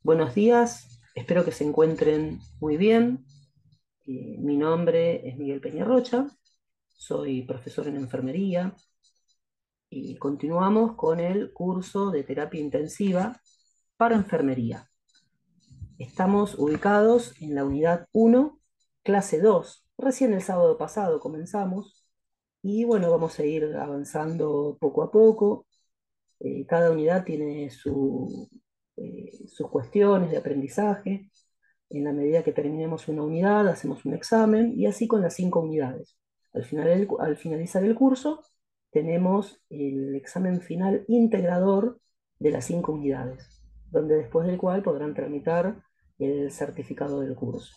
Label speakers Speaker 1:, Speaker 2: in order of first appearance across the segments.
Speaker 1: Buenos días, espero que se encuentren muy bien. Mi nombre es Miguel Peñarrocha, soy profesor en enfermería y continuamos con el curso de terapia intensiva para enfermería. Estamos ubicados en la unidad 1, clase 2. Recién el sábado pasado comenzamos y bueno, vamos a ir avanzando poco a poco. Cada unidad tiene sus cuestiones de aprendizaje. En la medida que terminemos una unidad, hacemos un examen y así con las 5 unidades. Al finalizar el curso, tenemos el examen final integrador de las 5 unidades, donde después del cual podrán tramitar el certificado del curso.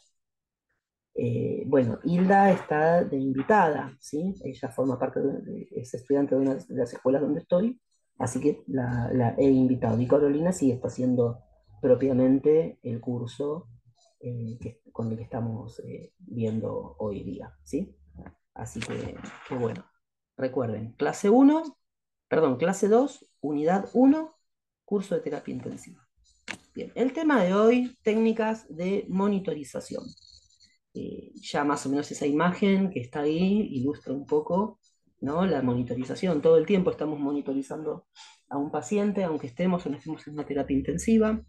Speaker 1: Bueno, Hilda está de invitada, ¿sí? Ella forma parte es estudiante de una de las escuelas donde estoy, así que la he invitado. Y Carolina sí está haciendo propiamente el curso con el que estamos viendo hoy día, ¿sí? Así que bueno, recuerden, clase 2, unidad 1, curso de terapia intensiva. Bien, el tema de hoy, técnicas de monitorización. Ya más o menos esa imagen que está ahí ilustra un poco, ¿no? La monitorización. Todo el tiempo estamos monitorizando a un paciente, aunque estemos o no estemos en una terapia intensiva,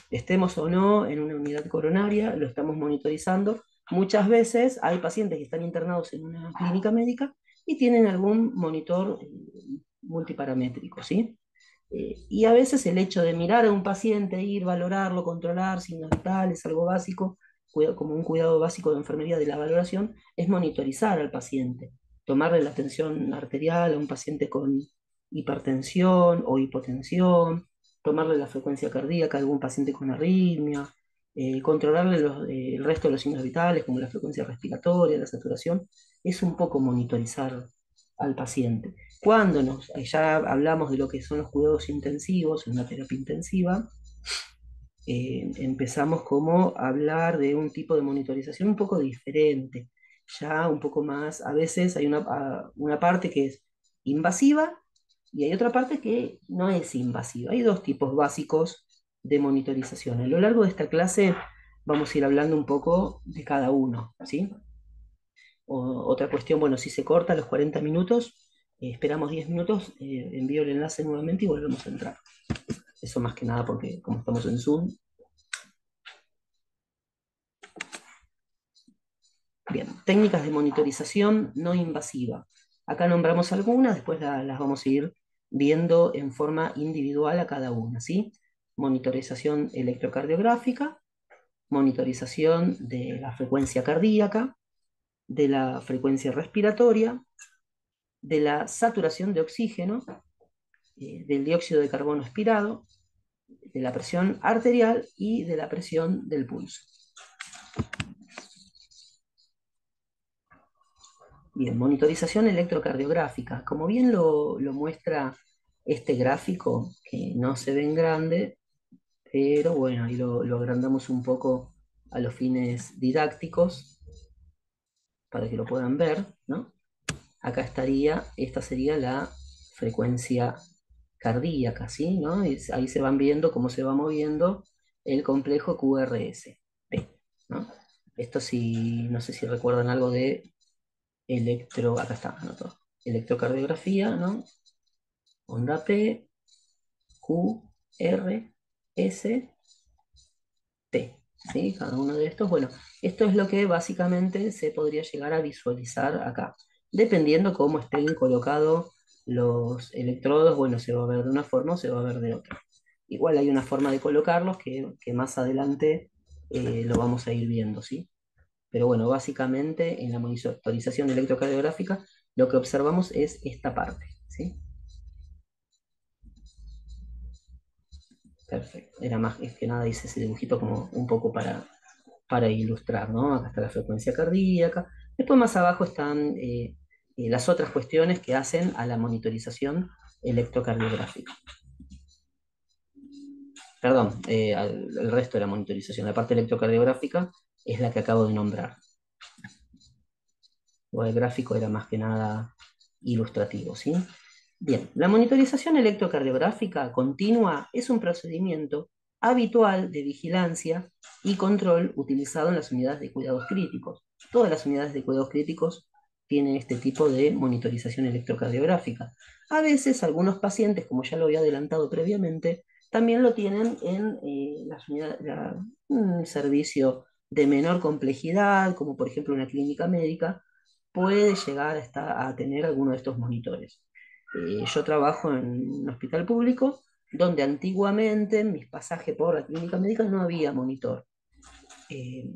Speaker 1: estemos o no en una unidad coronaria, lo estamos monitorizando. Muchas veces hay pacientes que están internados en una clínica médica y tienen algún monitor multiparamétrico, ¿sí? Y a veces el hecho de mirar a un paciente, ir, valorarlo, controlar signos vitales, algo básico, como un cuidado básico de enfermería de la valoración, es monitorizar al paciente, tomarle la tensión arterial a un paciente con hipertensión o hipotensión, tomarle la frecuencia cardíaca a algún paciente con arritmia, controlarle el resto de los signos vitales, como la frecuencia respiratoria, la saturación, es un poco monitorizar al paciente. Cuando ya hablamos de lo que son los cuidados intensivos, en una terapia intensiva, empezamos como a hablar de un tipo de monitorización un poco diferente, ya un poco más, a veces hay una parte que es invasiva y hay otra parte que no es invasiva. Hay dos tipos básicos de monitorización. A lo largo de esta clase vamos a ir hablando un poco de cada uno, ¿sí? Otra cuestión, bueno, si se corta los 40 minutos, esperamos 10 minutos, envío el enlace nuevamente y volvemos a entrar. Eso más que nada porque como estamos en Zoom. Bien, técnicas de monitorización no invasiva. Acá nombramos algunas, después las vamos a ir viendo en forma individual a cada una, ¿sí? Monitorización electrocardiográfica, monitorización de la frecuencia cardíaca, de la frecuencia respiratoria, de la saturación de oxígeno, del dióxido de carbono expirado, de la presión arterial y de la presión del pulso. Bien, monitorización electrocardiográfica. Como bien lo muestra este gráfico, que no se ve en grande, pero bueno, ahí lo agrandamos un poco a los fines didácticos para que lo puedan ver, ¿no? Acá esta sería la frecuencia cardíaca, ¿sí? ¿No? Ahí se van viendo cómo se va moviendo el complejo QRS, ¿no? Esto sí, no sé si recuerdan algo de acá está, anotado. Electrocardiografía, ¿no? Onda P, Q, R, S, T, ¿sí? Cada uno de estos, bueno, esto es lo que básicamente se podría llegar a visualizar acá. Dependiendo cómo estén colocados los electrodos, bueno, se va a ver de una forma o se va a ver de otra. Igual hay una forma de colocarlos que más adelante lo vamos a ir viendo, ¿sí? Pero bueno, básicamente en la monitorización electrocardiográfica lo que observamos es esta parte, ¿sí? Perfecto. Era más es que nada, hice ese dibujito como un poco para ilustrar, ¿no? Acá está la frecuencia cardíaca. Después más abajo están las otras cuestiones que hacen a la monitorización electrocardiográfica. Perdón, el resto de la monitorización. La parte electrocardiográfica es la que acabo de nombrar. O el gráfico era más que nada ilustrativo, ¿sí? Bien, la monitorización electrocardiográfica continua es un procedimiento habitual de vigilancia y control utilizado en las unidades de cuidados críticos. Todas las unidades de cuidados críticos tienen este tipo de monitorización electrocardiográfica. A veces algunos pacientes, como ya lo había adelantado previamente, también lo tienen en las unidades, un servicio de menor complejidad, como por ejemplo una clínica médica, puede llegar a tener alguno de estos monitores. Yo trabajo en un hospital público donde antiguamente en mis pasajes por la clínica médica no había monitor, eh,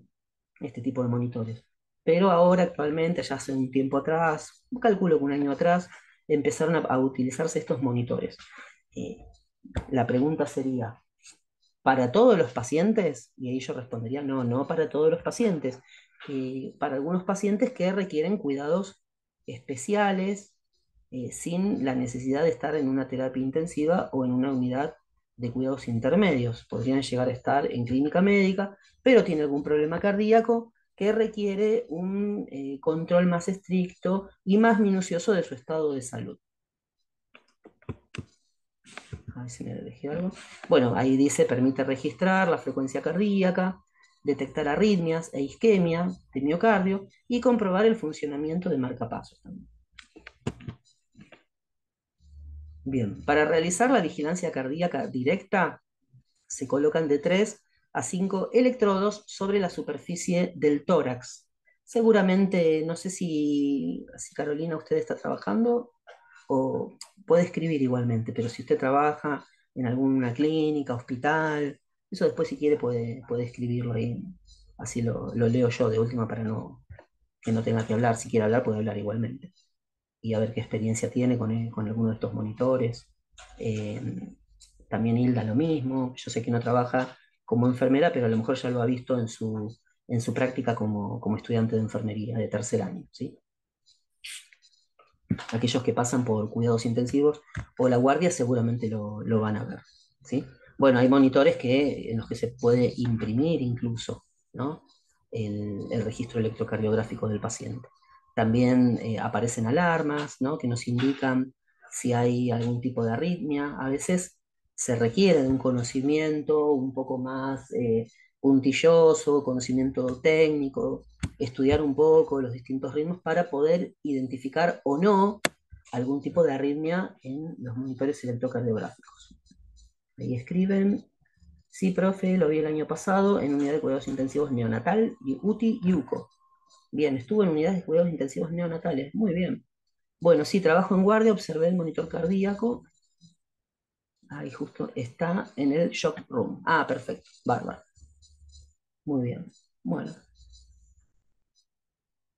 Speaker 1: este tipo de monitores. Pero ahora actualmente, ya hace un tiempo atrás, calculo que un año atrás, empezaron a utilizarse estos monitores. Eh, la pregunta sería, ¿para todos los pacientes? Y ahí yo respondería, no, no para todos los pacientes. Para algunos pacientes que requieren cuidados especiales, sin la necesidad de estar en una terapia intensiva o en una unidad de cuidados intermedios. Podrían llegar a estar en clínica médica, pero tiene algún problema cardíaco que requiere un control más estricto y más minucioso de su estado de salud. A ver si me dejé algo. Bueno, ahí dice, permite registrar la frecuencia cardíaca, detectar arritmias e isquemia de miocardio y comprobar el funcionamiento de marcapasos también. Bien, para realizar la vigilancia cardíaca directa, se colocan de 3 a 5 electrodos sobre la superficie del tórax. Seguramente, no sé si Carolina usted está trabajando o puede escribir igualmente, pero si usted trabaja en alguna clínica, hospital, eso después si quiere puede escribirlo ahí, así lo leo yo de última para que no tenga que hablar, si quiere hablar puede hablar igualmente y a ver qué experiencia tiene con alguno de estos monitores. Eh, También Hilda lo mismo, yo sé que no trabaja como enfermera, pero a lo mejor ya lo ha visto en su práctica como estudiante de enfermería de tercer año, ¿sí? Aquellos que pasan por cuidados intensivos o la guardia seguramente lo van a ver, ¿sí? Bueno, hay monitores en los que se puede imprimir incluso, ¿no? El registro electrocardiográfico del paciente. También aparecen alarmas, ¿no? Que nos indican si hay algún tipo de arritmia. A veces se requiere de un conocimiento un poco más puntilloso, conocimiento técnico, estudiar un poco los distintos ritmos para poder identificar o no algún tipo de arritmia en los monitores electrocardiográficos. Ahí escriben, sí, profe, lo vi el año pasado en unidad de cuidados intensivos neonatal y UTI y UCO. Bien, estuvo en unidades de cuidados intensivos neonatales, muy bien. Bueno, sí, trabajo en guardia, observé el monitor cardíaco. Ahí justo está en el shock room. Ah, perfecto, bárbaro. Muy bien. Bueno,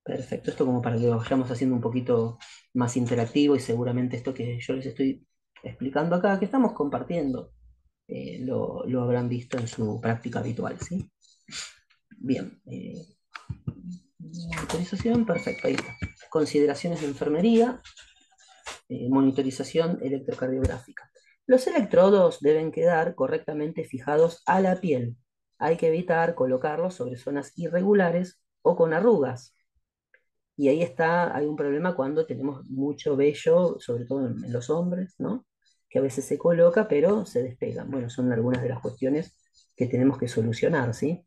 Speaker 1: perfecto. Esto como para que lo vayamos haciendo un poquito más interactivo y seguramente esto que yo les estoy explicando acá, que estamos compartiendo, lo habrán visto en su práctica habitual, ¿sí? Bien. Monitorización, perfecto, ahí está. Consideraciones de enfermería, monitorización electrocardiográfica. Los electrodos deben quedar correctamente fijados a la piel. Hay que evitar colocarlos sobre zonas irregulares o con arrugas. Y ahí está, hay un problema cuando tenemos mucho vello, sobre todo en los hombres, ¿no? Que a veces se coloca, pero se despegan. Bueno, son algunas de las cuestiones que tenemos que solucionar, ¿sí?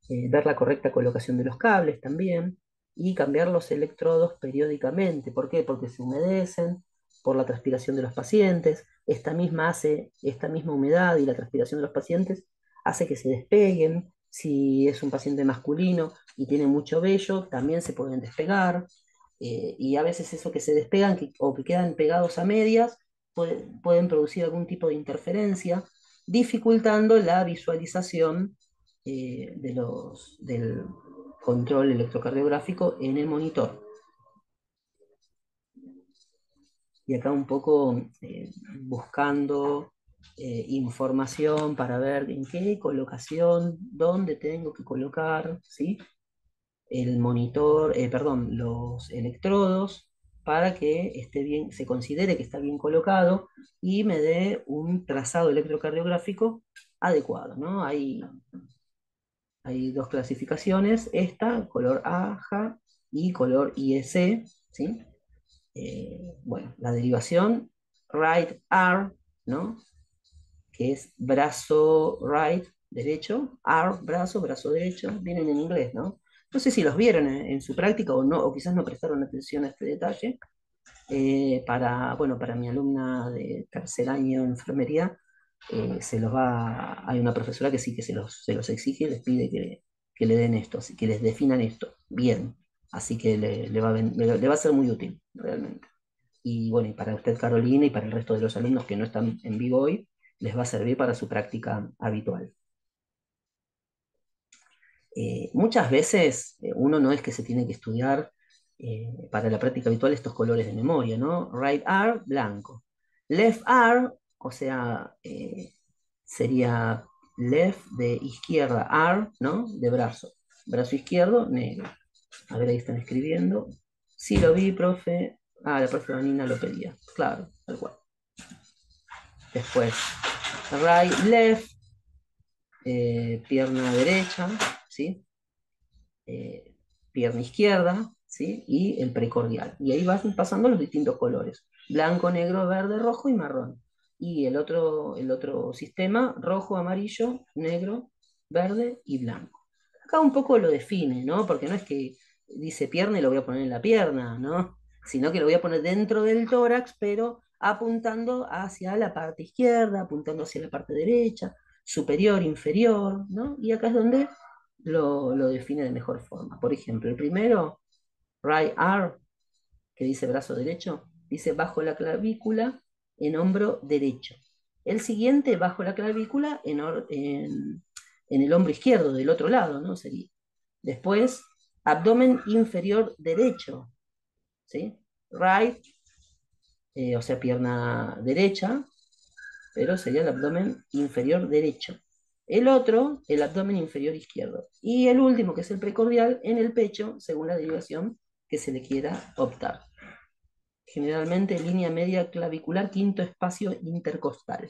Speaker 1: Ver la correcta colocación de los cables también y cambiar los electrodos periódicamente. ¿Por qué? Porque se humedecen por la transpiración de los pacientes. Esta misma humedad y la transpiración de los pacientes hace que se despeguen. Si es un paciente masculino y tiene mucho vello, también se pueden despegar. Y a veces eso que se despegan o que quedan pegados a medias pueden producir algún tipo de interferencia, dificultando la visualización del control electrocardiográfico en el monitor. Y acá un poco buscando información para ver en qué colocación, dónde tengo que colocar, ¿sí? El monitor, perdón, los electrodos para que esté bien, se considere que está bien colocado y me dé un trazado electrocardiográfico adecuado, ¿no? Hay dos clasificaciones, esta, color AJA y color IEC, ¿sí? Bueno, la derivación right R, ¿no? que es brazo right, derecho, arm, brazo, brazo derecho, vienen en inglés, ¿no? No sé si los vieron en su práctica o no, o quizás no prestaron atención a este detalle. Bueno, para mi alumna de tercer año de enfermería, hay una profesora que sí que se los exige y les pide que le den esto, así que les definan esto bien. Así que le va a ser muy útil, realmente. Y bueno, y para usted, Carolina, y para el resto de los alumnos que no están en vivo hoy, les va a servir para su práctica habitual. Muchas veces uno no es que se tiene que estudiar para la práctica habitual estos colores de memoria, ¿no? Right arm, blanco. Left arm, o sea, sería left de izquierda, arm, ¿no? De brazo. Brazo izquierdo, negro. A ver, ahí están escribiendo. Sí, lo vi, profe. Ah, la profe Vanina lo pedía. Claro, tal cual. Después, right, left, pierna derecha, ¿sí? eh, Pierna izquierda, ¿sí? Y el precordial. Y ahí van pasando los distintos colores: blanco, negro, verde, rojo y marrón. Y el otro sistema: rojo, amarillo, negro, verde y blanco. Acá un poco lo define, ¿no? Porque no es que dice pierna y lo voy a poner en la pierna, ¿no? Sino que lo voy a poner dentro del tórax, pero apuntando hacia la parte izquierda, apuntando hacia la parte derecha, superior, inferior, ¿no? Y acá es donde lo define de mejor forma. Por ejemplo, el primero, right arm, que dice brazo derecho, dice bajo la clavícula en hombro derecho. El siguiente, bajo la clavícula en el hombro izquierdo, del otro lado, ¿no? Sería. Después, abdomen inferior derecho, ¿sí? Right, o sea, pierna derecha, pero sería el abdomen inferior derecho. El otro, el abdomen inferior izquierdo. Y el último, que es el precordial, en el pecho, según la derivación que se le quiera optar. Generalmente línea media clavicular, quinto espacio intercostal,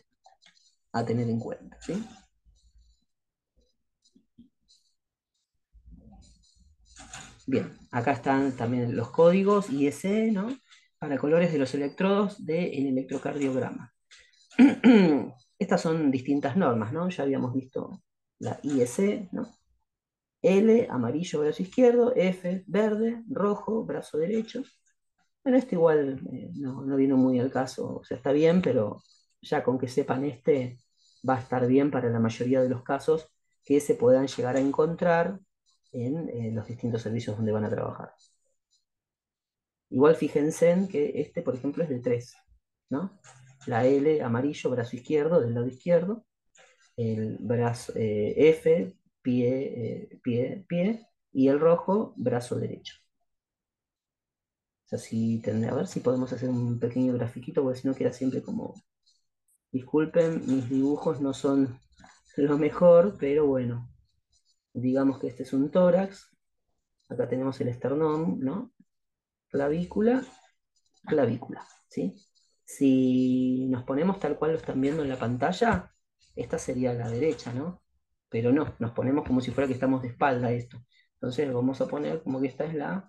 Speaker 1: a tener en cuenta, ¿sí? Bien, acá están también los códigos IEC, ¿no? Para colores de los electrodos del electrocardiograma. Estas son distintas normas, ¿no? Ya habíamos visto la IEC, ¿no? L, amarillo, brazo izquierdo; F, verde; rojo, brazo derecho. Bueno, este igual no vino muy al caso, o sea, está bien, pero ya con que sepan este va a estar bien para la mayoría de los casos que se puedan llegar a encontrar en los distintos servicios donde van a trabajar. Igual fíjense en que este, por ejemplo, es de 3, ¿no? La L, amarillo, brazo izquierdo, del lado izquierdo; el brazo F, pie, y el rojo, brazo derecho. O sea, a ver si podemos hacer un pequeño grafiquito, porque si no queda siempre como... Disculpen, mis dibujos no son lo mejor, pero bueno, digamos que este es un tórax. Acá tenemos el esternón, ¿no? Clavícula, clavícula, ¿sí? Si nos ponemos tal cual lo están viendo en la pantalla, esta sería la derecha, ¿no? Pero no, nos ponemos como si fuera que estamos de espalda a esto. Entonces lo vamos a poner como que esta es la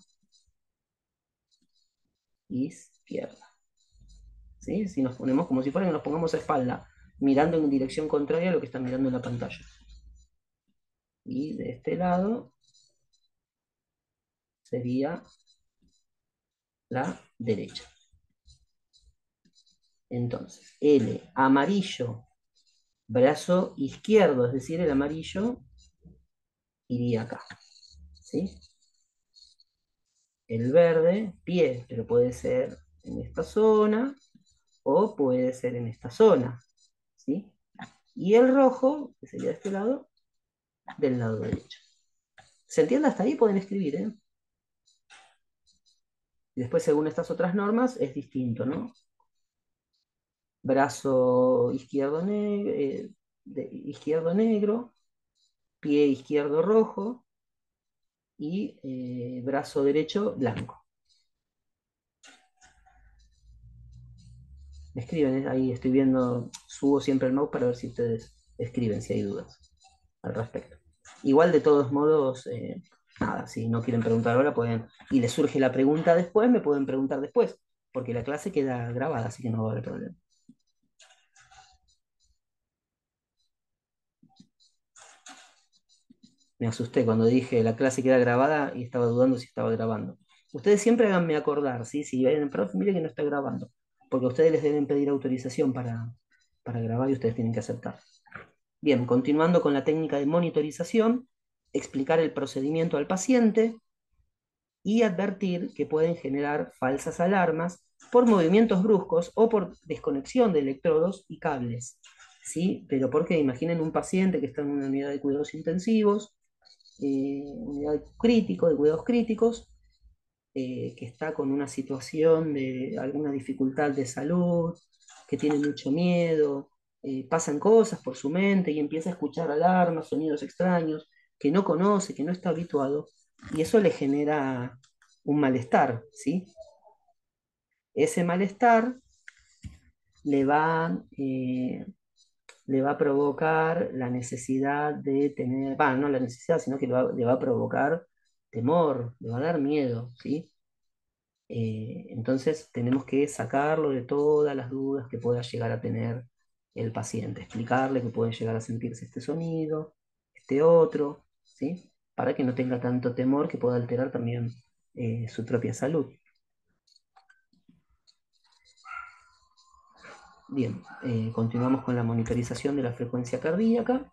Speaker 1: izquierda, ¿sí? Si nos ponemos como si fuera que nos pongamos a espalda, mirando en dirección contraria a lo que está mirando en la pantalla. Y de este lado sería la derecha. Entonces, L, amarillo, brazo izquierdo, es decir, el amarillo iría acá, ¿sí? El verde, pie, pero puede ser en esta zona o puede ser en esta zona, ¿sí? Y el rojo, que sería de este lado, del lado derecho. ¿Se entiende hasta ahí? Pueden escribir, ¿eh? Y después, según estas otras normas, es distinto, ¿no? Brazo izquierdo negro, pie izquierdo rojo y brazo derecho blanco. Me escriben, ahí estoy viendo, subo siempre el mouse para ver si ustedes escriben, si hay dudas al respecto. Igual de todos modos, nada, si no quieren preguntar ahora pueden, y les surge la pregunta después, me pueden preguntar después, porque la clase queda grabada, así que no va a haber problema. Me asusté cuando dije la clase queda grabada y estaba dudando si estaba grabando. Ustedes siempre háganme acordar, ¿sí? Si ven, profe, mire que no está grabando, porque ustedes les deben pedir autorización para grabar y ustedes tienen que aceptar. Bien, continuando con la técnica de monitorización, explicar el procedimiento al paciente y advertir que pueden generar falsas alarmas por movimientos bruscos o por desconexión de electrodos y cables. ¿Sí? Pero porque imaginen un paciente que está en una unidad de cuidados intensivos, unidad crítico, de cuidados críticos, que está con una situación de alguna dificultad de salud, que tiene mucho miedo, pasan cosas por su mente y empieza a escuchar alarmas, sonidos extraños, que no conoce, que no está habituado, y eso le genera un malestar, ¿sí? Ese malestar le va, eh, le va a provocar la necesidad de tener, no la necesidad, sino que le va a provocar temor, le va a dar miedo, ¿sí? Entonces tenemos que sacarlo de todas las dudas que pueda llegar a tener el paciente, explicarle que puede llegar a sentirse este sonido, este otro, ¿sí? Para que no tenga tanto temor que pueda alterar también su propia salud. Bien, continuamos con la monitorización de la frecuencia cardíaca.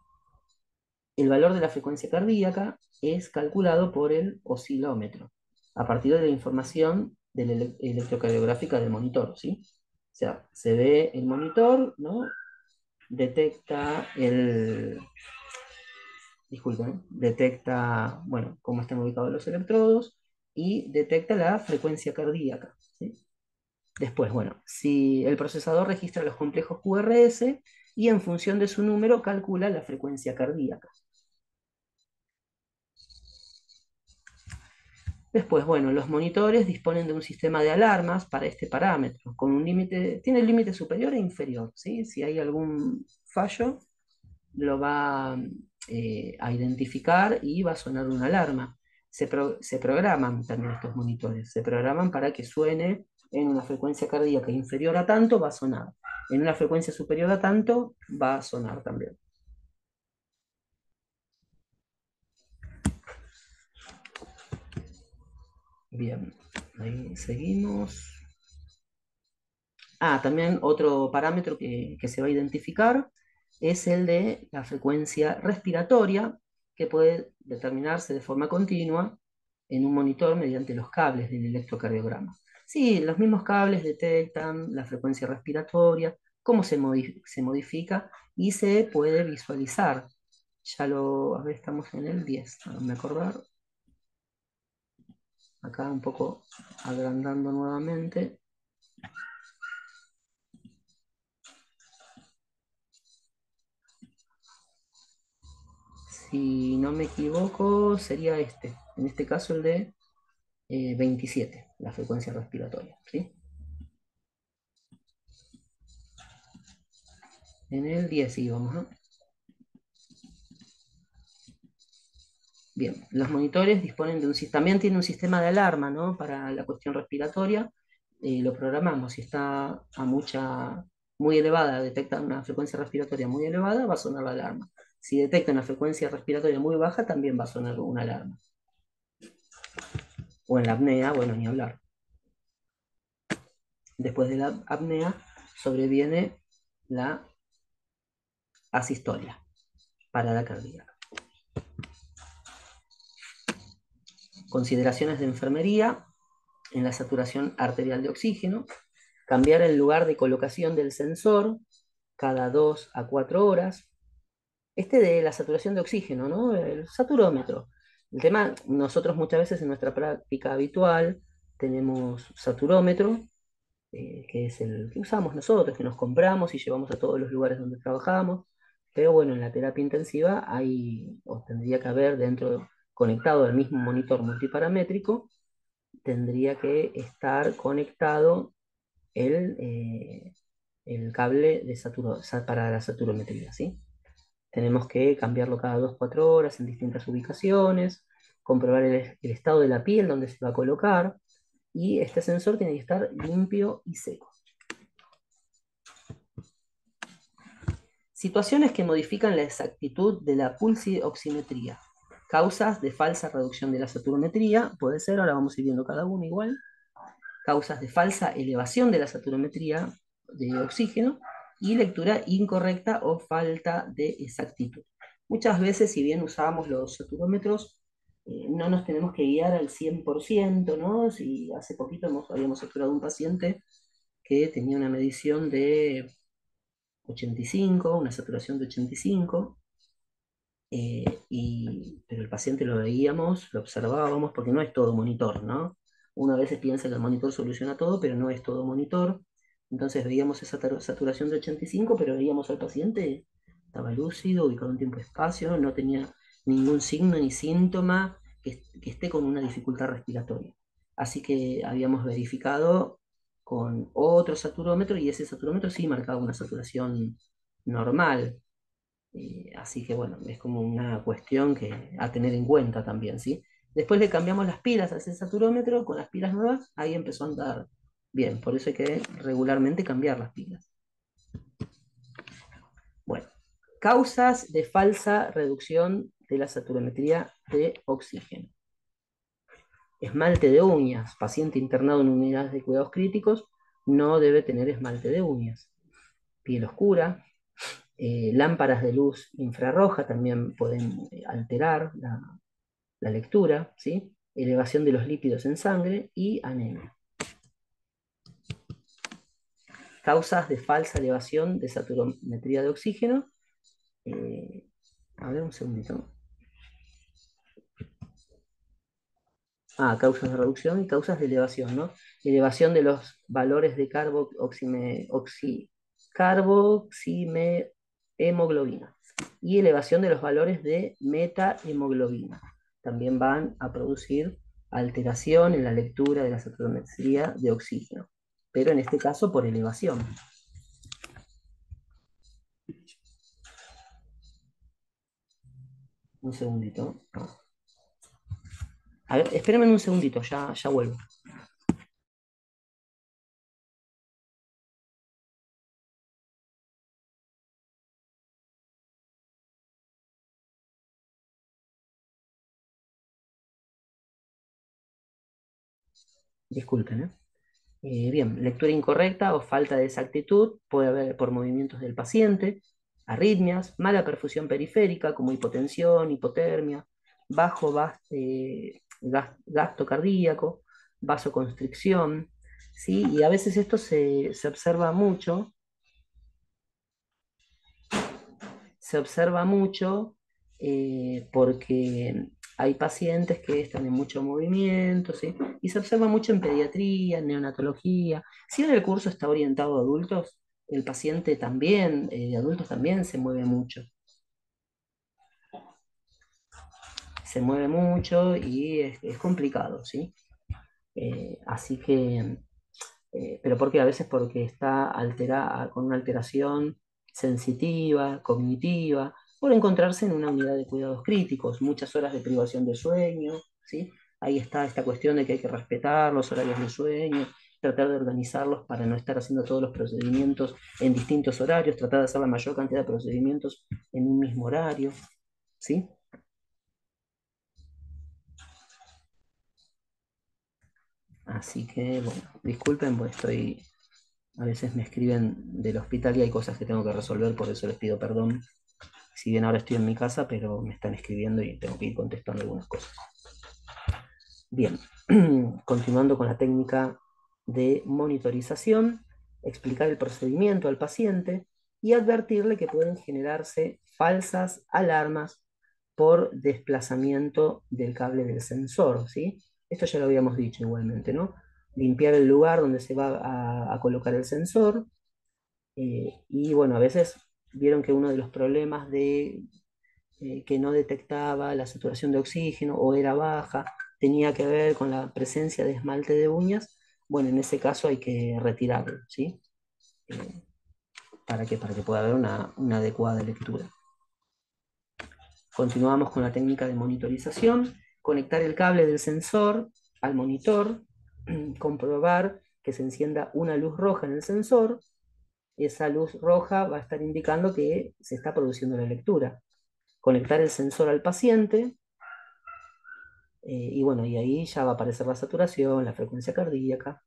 Speaker 1: El valor de la frecuencia cardíaca es calculado por el oscilómetro, a partir de la información de la electrocardiográfica del monitor, ¿sí? O sea, se ve el monitor, ¿no? Detecta disculpen, detecta, bueno, cómo están ubicados los electrodos y detecta la frecuencia cardíaca, ¿sí? Después, bueno, si el procesador registra los complejos QRS y en función de su número calcula la frecuencia cardíaca. Después, bueno, los monitores disponen de un sistema de alarmas para este parámetro, con un límite, tiene límite superior e inferior, ¿sí? Si hay algún fallo, lo va a identificar y va a sonar una alarma. Se programan también estos monitores, se programan para que suene en una frecuencia cardíaca inferior a tanto, va a sonar. En una frecuencia superior a tanto, va a sonar también. Bien, ahí seguimos. También otro parámetro que se va a identificar es el de la frecuencia respiratoria, que puede determinarse de forma continua en un monitor mediante los cables del electrocardiograma. Sí, los mismos cables detectan la frecuencia respiratoria, cómo se modifica y se puede visualizar. A ver, estamos en el 10, me acordar. Acá un poco agrandando nuevamente. Si no me equivoco, sería este. En este caso el de 27, la frecuencia respiratoria. ¿Sí? En el 10 íbamos, ¿no? Bien, los monitores disponen de un sistema, también tiene un sistema de alarma, ¿no? Para la cuestión respiratoria. Lo programamos, si está muy elevada, detecta una frecuencia respiratoria muy elevada, va a sonar la alarma. Si detecta una frecuencia respiratoria muy baja, también va a sonar una alarma. O en la apnea, bueno, ni hablar. Después de la apnea sobreviene la asistolia, parada cardíaca. Consideraciones de enfermería en la saturación arterial de oxígeno, cambiar el lugar de colocación del sensor cada 2 a 4 horas. Este de la saturación de oxígeno, ¿no? El saturómetro. El tema, nosotros muchas veces en nuestra práctica habitual tenemos saturómetro, que es el que usamos nosotros, que nos compramos y llevamos a todos los lugares donde trabajamos. Pero bueno, en la terapia intensiva o tendría que haber conectado al mismo monitor multiparamétrico, tendría que estar conectado el cable para la saturometría, ¿sí? Tenemos que cambiarlo cada 2 a 4 horas en distintas ubicaciones, comprobar el estado de la piel donde se va a colocar, y este sensor tiene que estar limpio y seco. Situaciones que modifican la exactitud de la pulsioximetría. Causas de falsa reducción de la saturometría, puede ser, ahora vamos a ir viendo cada uno igual. Causas de falsa elevación de la saturometría de oxígeno y lectura incorrecta o falta de exactitud. Muchas veces, si bien usamos los saturómetros, no nos tenemos que guiar al 100%, ¿no? Si hace poquito habíamos saturado un paciente que tenía una medición de 85, una saturación de 85, pero el paciente lo veíamos, lo observábamos, porque no es todo monitor, ¿no? Uno a veces piensa que el monitor soluciona todo, pero no es todo monitor. Entonces veíamos esa saturación de 85, pero veíamos al paciente, estaba lúcido, ubicado en tiempo y espacio, no tenía ningún signo ni síntoma que esté con una dificultad respiratoria. Así que habíamos verificado con otro saturómetro y ese saturómetro sí marcaba una saturación normal. Así que bueno, es como una cuestión que a tener en cuenta también, ¿sí? Después le cambiamos las pilas a ese saturómetro, con las pilas nuevas, ahí empezó a andar bien, por eso hay que regularmente cambiar las pilas. Bueno, causas de falsa reducción de la saturometría de oxígeno. Esmalte de uñas, paciente internado en unidades de cuidados críticos, no debe tener esmalte de uñas. Piel oscura, lámparas de luz infrarroja también pueden alterar la lectura, ¿sí? Elevación de los lípidos en sangre y anemia. Causas de falsa elevación de saturometría de oxígeno. A ver, un segundito. Causas de reducción y causas de elevación, ¿no? Elevación de los valores de carboximehemoglobina y elevación de los valores de metahemoglobina. También van a producir alteración en la lectura de la saturometría de oxígeno, pero en este caso por elevación. Un segundito. A ver, espérenme un segundito, ya vuelvo. Disculpen, ¿eh? Bien, lectura incorrecta o falta de exactitud puede haber por movimientos del paciente, arritmias, mala perfusión periférica como hipotensión, hipotermia, bajo gasto cardíaco, vasoconstricción, ¿sí? Y a veces esto se observa mucho, porque hay pacientes que están en mucho movimiento, ¿sí? Y se observa mucho en pediatría, en neonatología. Si bien el curso está orientado a adultos, el paciente también, de adultos también se mueve mucho y es complicado, ¿sí? Así que pero ¿por qué? A veces porque está alterada, con una alteración sensitiva, cognitiva, por encontrarse en una unidad de cuidados críticos, muchas horas de privación de sueño, ¿sí? Ahí está esta cuestión de que hay que respetar los horarios de sueño, tratar de organizarlos para no estar haciendo todos los procedimientos en distintos horarios, tratar de hacer la mayor cantidad de procedimientos en un mismo horario, ¿sí? Así que, bueno, disculpen, pues a veces me escriben del hospital y hay cosas que tengo que resolver, por eso les pido perdón. Si bien ahora estoy en mi casa, pero me están escribiendo y tengo que ir contestando algunas cosas. Bien, continuando con la técnica de monitorización, explicar el procedimiento al paciente y advertirle que pueden generarse falsas alarmas por desplazamiento del cable del sensor, ¿sí? Esto ya lo habíamos dicho igualmente, ¿no? Limpiar el lugar donde se va a colocar el sensor. Y bueno, a veces vieron que uno de los problemas de que no detectaba la saturación de oxígeno o era baja, tenía que ver con la presencia de esmalte de uñas. Bueno, en ese caso hay que retirarlo, ¿sí? Eh, para que pueda haber una adecuada lectura. Continuamos con la técnica de monitorización, conectar el cable del sensor al monitor, comprobar que se encienda una luz roja en el sensor. Esa luz roja va a estar indicando que se está produciendo la lectura. Conectar el sensor al paciente, Y bueno, y ahí ya va a aparecer la saturación, la frecuencia cardíaca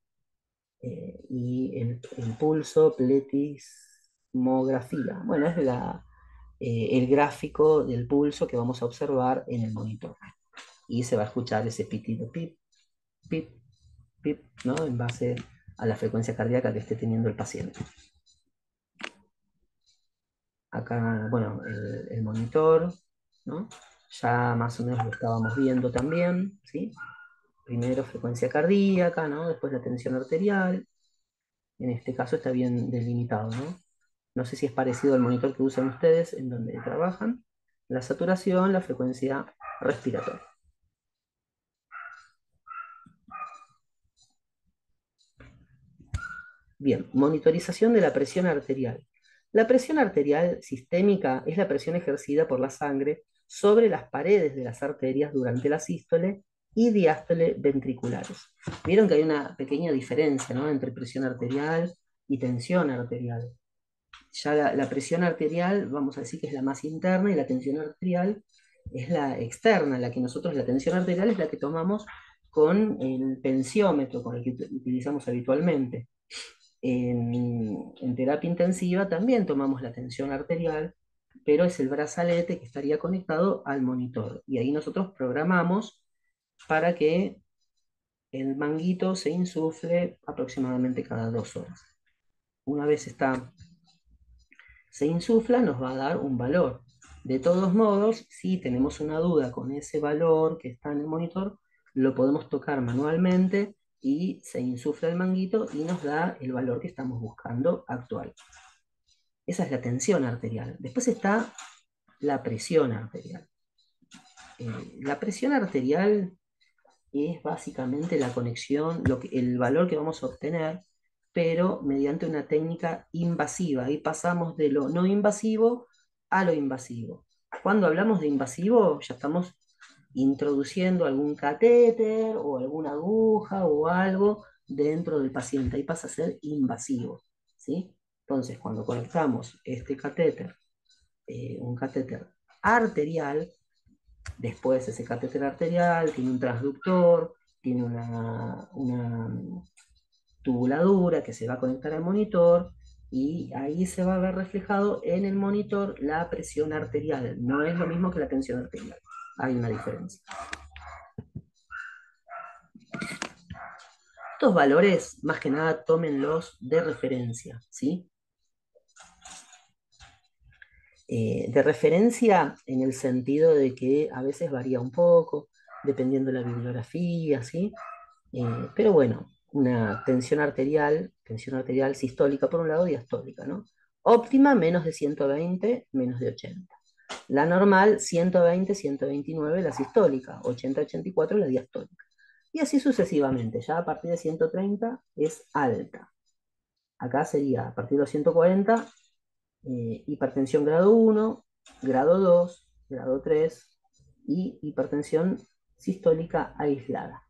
Speaker 1: y el pulso, pletismografía. Bueno, es el gráfico del pulso que vamos a observar en el monitor. Y se va a escuchar ese pitido pip, pip, pip, ¿no? En base a la frecuencia cardíaca que esté teniendo el paciente. Acá, bueno, el monitor, ¿no? Ya más o menos lo estábamos viendo también, ¿sí? Primero frecuencia cardíaca, ¿no? Después la tensión arterial. En este caso está bien delimitado, ¿no? No sé si es parecido al monitor que usan ustedes en donde trabajan. La saturación, la frecuencia respiratoria. Bien, monitorización de la presión arterial. La presión arterial sistémica es la presión ejercida por la sangre sobre las paredes de las arterias durante la sístole y diástole ventriculares. Vieron que hay una pequeña diferencia, ¿no?, entre presión arterial y tensión arterial. Ya la presión arterial, vamos a decir que es la más interna, y la tensión arterial es la externa, la que nosotros, la tensión arterial es la que tomamos con el tensiómetro, con el que utilizamos habitualmente. En terapia intensiva también tomamos la tensión arterial, pero es el brazalete que estaría conectado al monitor. Y ahí nosotros programamos para que el manguito se insufle aproximadamente cada 2 horas. Una vez se insufla, nos va a dar un valor. De todos modos, si tenemos una duda con ese valor que está en el monitor, lo podemos tocar manualmente y se insufla el manguito y nos da el valor que estamos buscando actual. Esa es la tensión arterial. Después está la presión arterial. La presión arterial es básicamente la conexión, el valor que vamos a obtener, pero mediante una técnica invasiva. Ahí pasamos de lo no invasivo a lo invasivo. Cuando hablamos de invasivo, ya estamos introduciendo algún catéter o alguna aguja o algo dentro del paciente. Ahí pasa a ser invasivo, ¿sí? Entonces, cuando conectamos este catéter, un catéter arterial, después ese catéter arterial tiene un transductor, tiene una tubuladura que se va a conectar al monitor, y ahí se va a ver reflejado en el monitor la presión arterial. No es lo mismo que la tensión arterial. Hay una diferencia. Estos valores, más que nada, tómenlos de referencia, ¿sí? De referencia en el sentido de que a veces varía un poco, dependiendo de la bibliografía, ¿sí? Pero bueno, una tensión arterial sistólica por un lado, diastólica, ¿no? Óptima, menos de 120, menos de 80. La normal, 120, 129, la sistólica, 80, 84, la diastólica. Y así sucesivamente, ya a partir de 130 es alta. Acá sería a partir de los 140, hipertensión grado 1, grado 2, grado 3 y hipertensión sistólica aislada.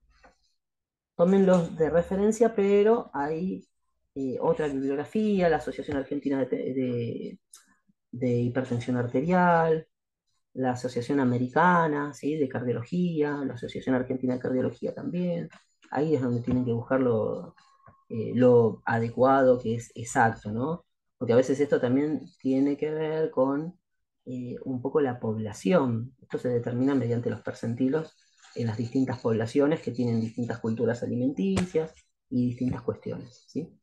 Speaker 1: Tómenlos de referencia, pero hay otra bibliografía, la Asociación Argentina de Hipertensión Arterial, la Asociación Americana, ¿sí?, de Cardiología, la Asociación Argentina de Cardiología también. Ahí es donde tienen que buscar lo adecuado, que es exacto, ¿no? Porque a veces esto también tiene que ver con un poco la población. Esto se determina mediante los percentilos en las distintas poblaciones que tienen distintas culturas alimenticias y distintas cuestiones, ¿sí?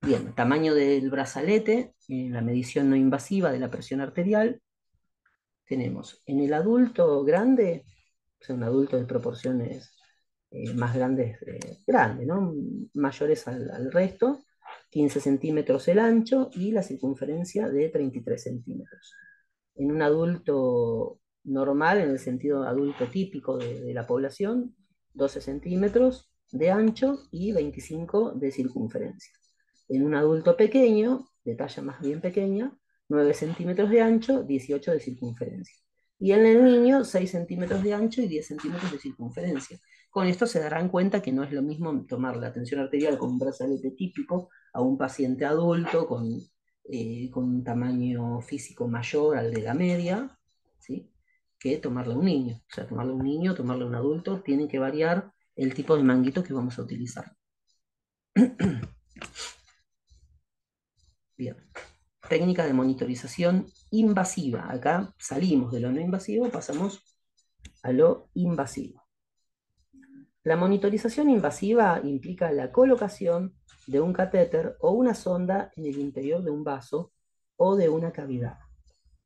Speaker 1: Bien, tamaño del brazalete, la medición no invasiva de la presión arterial. Tenemos en el adulto grande, o sea, un adulto de proporciones más grandes, grandes, ¿no?, mayores al resto, 15 centímetros el ancho y la circunferencia de 33 centímetros. En un adulto normal, en el sentido adulto típico de la población, 12 centímetros de ancho y 25 de circunferencia. En un adulto pequeño, de talla más bien pequeña, 9 centímetros de ancho, 18 de circunferencia. Y en el niño, 6 centímetros de ancho y 10 centímetros de circunferencia. Con esto se darán cuenta que no es lo mismo tomar la tensión arterial con un brazalete típico a un paciente adulto con un tamaño físico mayor al de la media, ¿sí? que tomarle a un niño. O sea, tomarle a un niño, tomarle a un adulto, tiene que variar el tipo de manguito que vamos a utilizar. Bien. Técnica de monitorización invasiva. Acá salimos de lo no invasivo, pasamos a lo invasivo. La monitorización invasiva implica la colocación de un catéter o una sonda en el interior de un vaso o de una cavidad.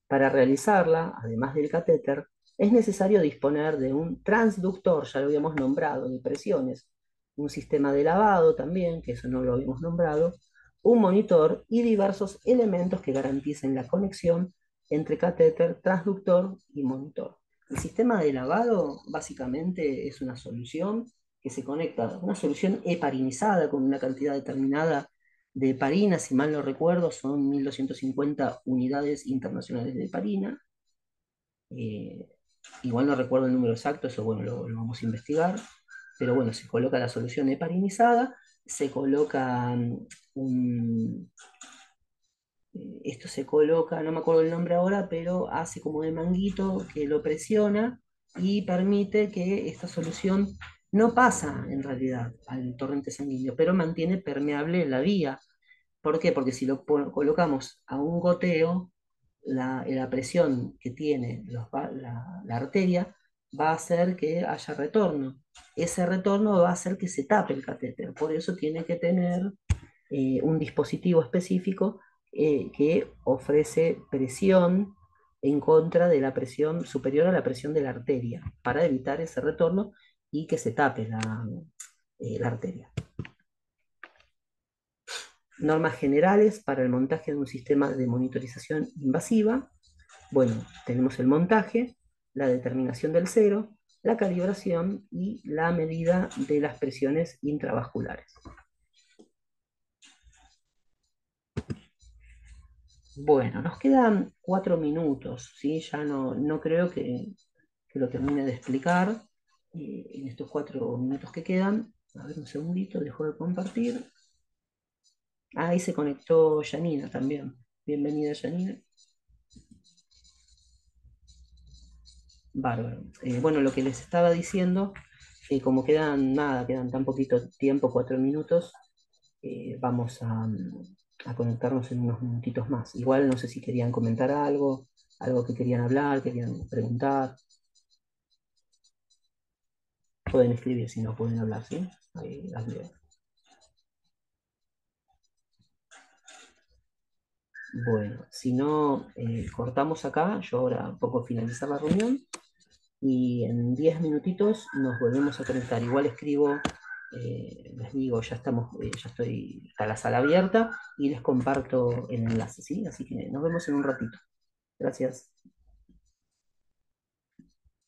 Speaker 1: Para realizarla, además del catéter, es necesario disponer de un transductor, ya lo habíamos nombrado, de presiones, un sistema de lavado también, que eso no lo habíamos nombrado, un monitor y diversos elementos que garanticen la conexión entre catéter, transductor y monitor. El sistema de lavado básicamente es una solución que se conecta, una solución heparinizada con una cantidad determinada de heparina, si mal no recuerdo, son 1250 unidades internacionales de heparina. Eh, Igual no recuerdo el número exacto, eso bueno, lo vamos a investigar. Pero bueno, se coloca la solución heparinizada, se coloca un, esto se coloca, no me acuerdo el nombre ahora, pero hace como de manguito que lo presiona y permite que esta solución no pasa en realidad al torrente sanguíneo, pero mantiene permeable la vía. ¿Por qué? Porque si lo colocamos a un goteo, la presión que tiene la arteria va a hacer que haya retorno. Ese retorno va a hacer que se tape el catéter. Por eso tiene que tener un dispositivo específico que ofrece presión en contra de la presión superior a la presión de la arteria, para evitar ese retorno y que se tape la arteria. Normas generales para el montaje de un sistema de monitorización invasiva. Bueno, tenemos el montaje, la determinación del cero, la calibración y la medida de las presiones intravasculares. Bueno, nos quedan 4 minutos, ¿sí? Ya no creo que lo termine de explicar en estos 4 minutos que quedan. A ver, un segundito, dejo de compartir. Ah, ahí se conectó Janina también. Bienvenida, Janina. Bárbaro. Bueno, lo que les estaba diciendo, como quedan nada, quedan tan poquito tiempo, 4 minutos, vamos a conectarnos en unos minutitos más. Igual no sé si querían comentar algo, algo que querían hablar, querían preguntar. Pueden escribir si no pueden hablar, ¿sí? Ahí las leo. Bueno, si no, cortamos acá. Yo ahora poco finalizar la reunión y en 10 minutitos nos volvemos a conectar. Igual escribo, les digo, ya estamos, ya estoy, está la sala abierta y les comparto el enlace, ¿sí? Así que nos vemos en un ratito. Gracias.